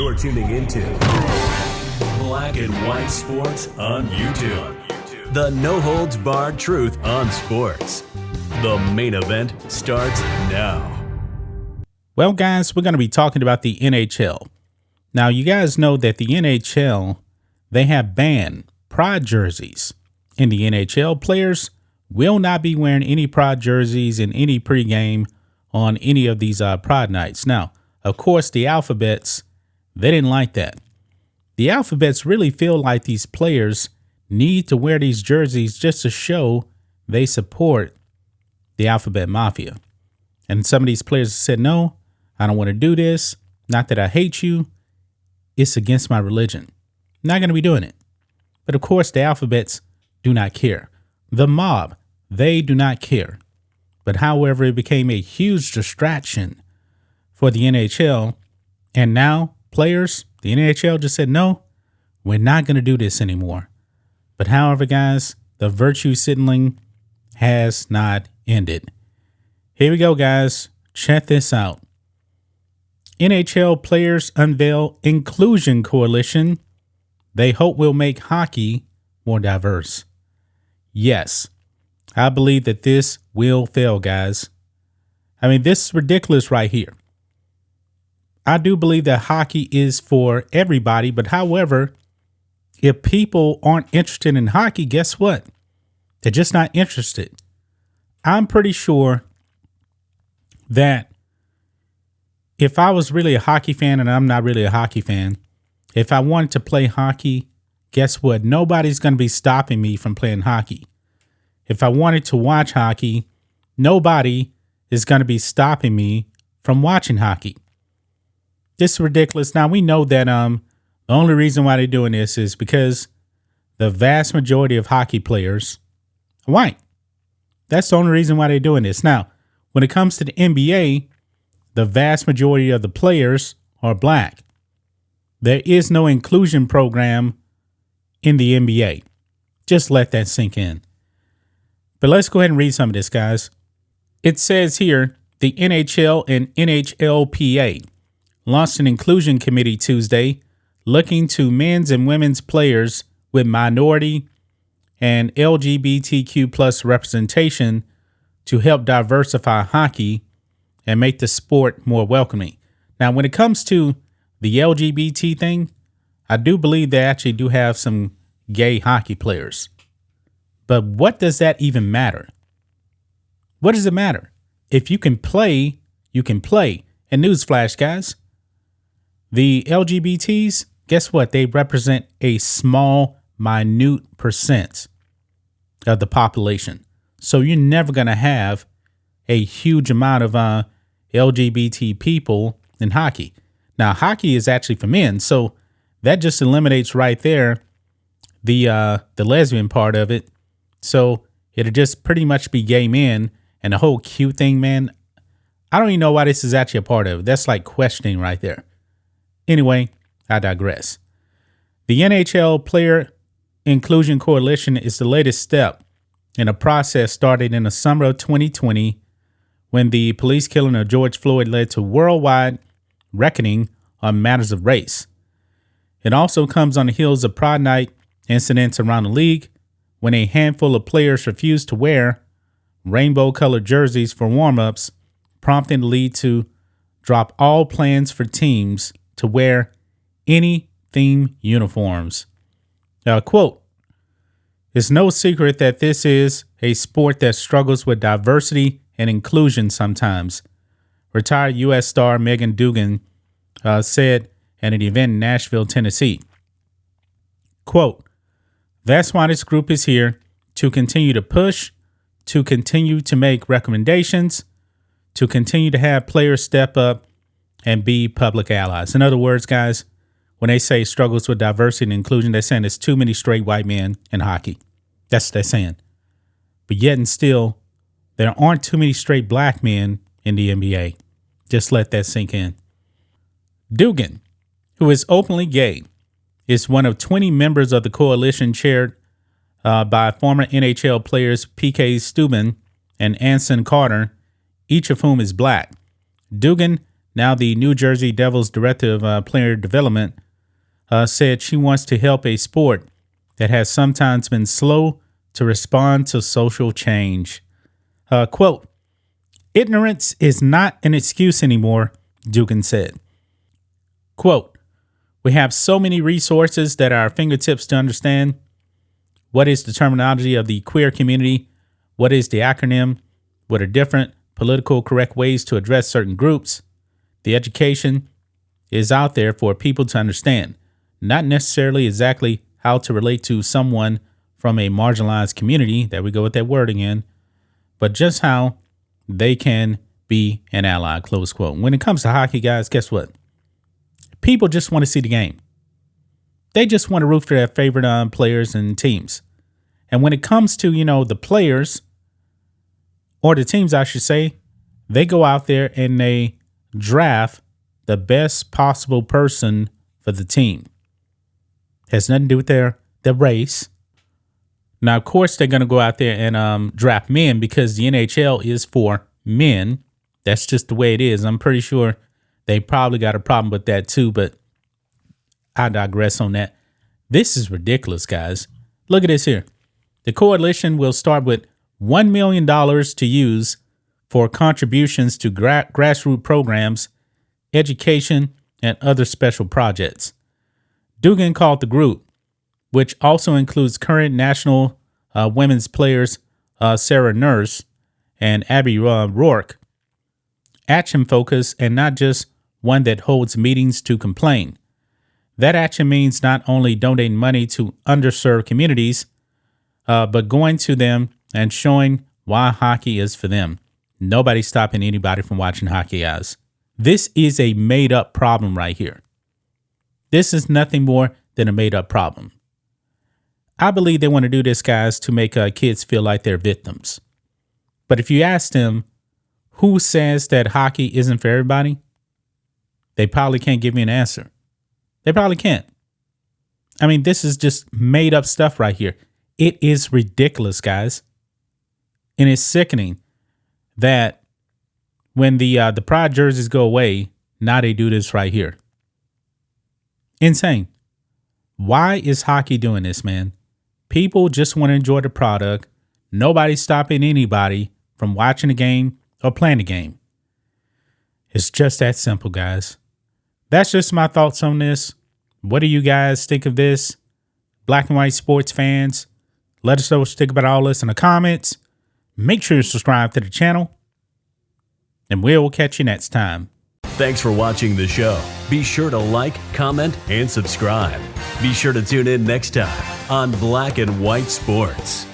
You're tuning into Black and White Sports on YouTube. The no-holds-barred truth on sports. The main event starts now. Well, guys, we're going to be talking about the NHL. Now, you guys know that the NHL, they have banned pride jerseys. In the NHL, players will not be wearing any pride jerseys in any pregame on any of these pride nights. Now, of course, the Alphabets, they didn't like that. The Alphabets really feel like these players need to wear these jerseys just to show they support the Alphabet Mafia. And some of these players said, no, I don't want to do this. Not that I hate you. It's against my religion. Not going to be doing it. But of course, the Alphabets do not care. The mob, they do not care. But however, it became a huge distraction for the NHL. And now players, the NHL just said, no, we're not going to do this anymore. But however, guys, the virtue signaling has not ended. Here we go, guys. Check this out. NHL players unveil inclusion coalition they hope will make hockey more diverse. Yes, I believe that this will fail, guys. I mean, this is ridiculous right here. I do believe that hockey is for everybody, but however, if people aren't interested in hockey, guess what? They're just not interested. I'm pretty sure that if I was really a hockey fan, and I'm not really a hockey fan, if I wanted to play hockey, guess what? Nobody's going to be stopping me from playing hockey. If I wanted to watch hockey, nobody is going to be stopping me from watching hockey. This is ridiculous. Now, we know that the only reason why they're doing this is because the vast majority of hockey players are white. That's the only reason why they're doing this. Now, when it comes to the NBA, the vast majority of the players are black. There is no inclusion program in the NBA. Just let that sink in. But let's go ahead and read some of this, guys. It says here, the NHL and NHLPA launched an inclusion committee Tuesday looking to men's and women's players with minority and LGBTQ plus representation to help diversify hockey and make the sport more welcoming. Now, when it comes to the LGBT thing, I do believe they actually do have some gay hockey players. But what does that even matter? What does it matter? If you can play, you can play. And newsflash, guys, the LGBTs, guess what? They represent a small, minute percent of the population. So you're never going to have a huge amount of LGBT people in hockey. Now, hockey is actually for men, so that just eliminates right there the lesbian part of it. So it'll just pretty much be gay men, and the whole Q thing, man, I don't even know why this is actually a part of it. That's like questioning right there. Anyway, I digress. The NHL Player Inclusion Coalition is the latest step in a process started in the summer of 2020 when the police killing of George Floyd led to worldwide reckoning on matters of race. It also comes on the heels of Pride Night incidents around the league when a handful of players refused to wear rainbow-colored jerseys for warm-ups, prompting the league to drop all plans for teams to wear any theme uniforms. Quote, "It's no secret that this is a sport that struggles with diversity and inclusion sometimes," retired U.S. star Megan Dugan said at an event in Nashville, Tennessee. Quote, "That's why this group is here, to continue to push, to continue to make recommendations, to continue to have players step up and be public allies." In other words, guys, when they say struggles with diversity and inclusion, they're saying there's too many straight white men in hockey. That's what they're saying. But yet and still, there aren't too many straight black men in the NBA. Just let that sink in. Dugan, who is openly gay, is one of 20 members of the coalition chaired by former NHL players P.K. Subban and Anson Carter, each of whom is black. Dugan Now, the New Jersey Devils director of player development said she wants to help a sport that has sometimes been slow to respond to social change. Quote, ignorance is not an excuse anymore, Dugan said. Quote, we have so many resources at our fingertips to understand what is the terminology of the queer community, what is the acronym, what are different political correct ways to address certain groups. The education is out there for people to understand, not necessarily exactly how to relate to someone from a marginalized community, there we go with that word again, but just how they can be an ally, close quote. When it comes to hockey, guys, guess what? People just want to see the game. They just want to root for their favorite players and teams. And when it comes to, the players or the teams, I should say, they go out there and they draft the best possible person for the team. Has nothing to do with their race. Now, of course, they're going to go out there and draft men because the NHL is for men. That's just the way it is. I'm pretty sure they probably got a problem with that too, but I digress on that. This is ridiculous, guys. Look at this here. The coalition will start with $1 million to use for contributions to grassroots programs, education, and other special projects. Dugan called the group, which also includes current national women's players Sarah Nurse and Abby Rourke, action focused and not just one that holds meetings to complain. That action means not only donating money to underserved communities, but going to them and showing why hockey is for them. Nobody's stopping anybody from watching hockey, guys. This is a made-up problem right here. This is nothing more than a made-up problem. I believe they want to do this, guys, to make kids feel like they're victims. But if you ask them who says that hockey isn't for everybody, they probably can't give you an answer. They probably can't. I mean, this is just made up stuff right here. It is ridiculous, guys. And it's sickening that when the pride jerseys go away, now they do this right here. Insane. Why is hockey doing this, man? People just want to enjoy the product. Nobody's stopping anybody from watching the game or playing the game. It's just that simple, guys. That's just my thoughts on this. What do you guys think of this? Black and white sports fans, let us know what you think about all this in the comments. Make sure you subscribe to the channel, and we'll catch you next time. Thanks for watching the show. Be sure to like, comment, and subscribe. Be sure to tune in next time on Black and White Sports.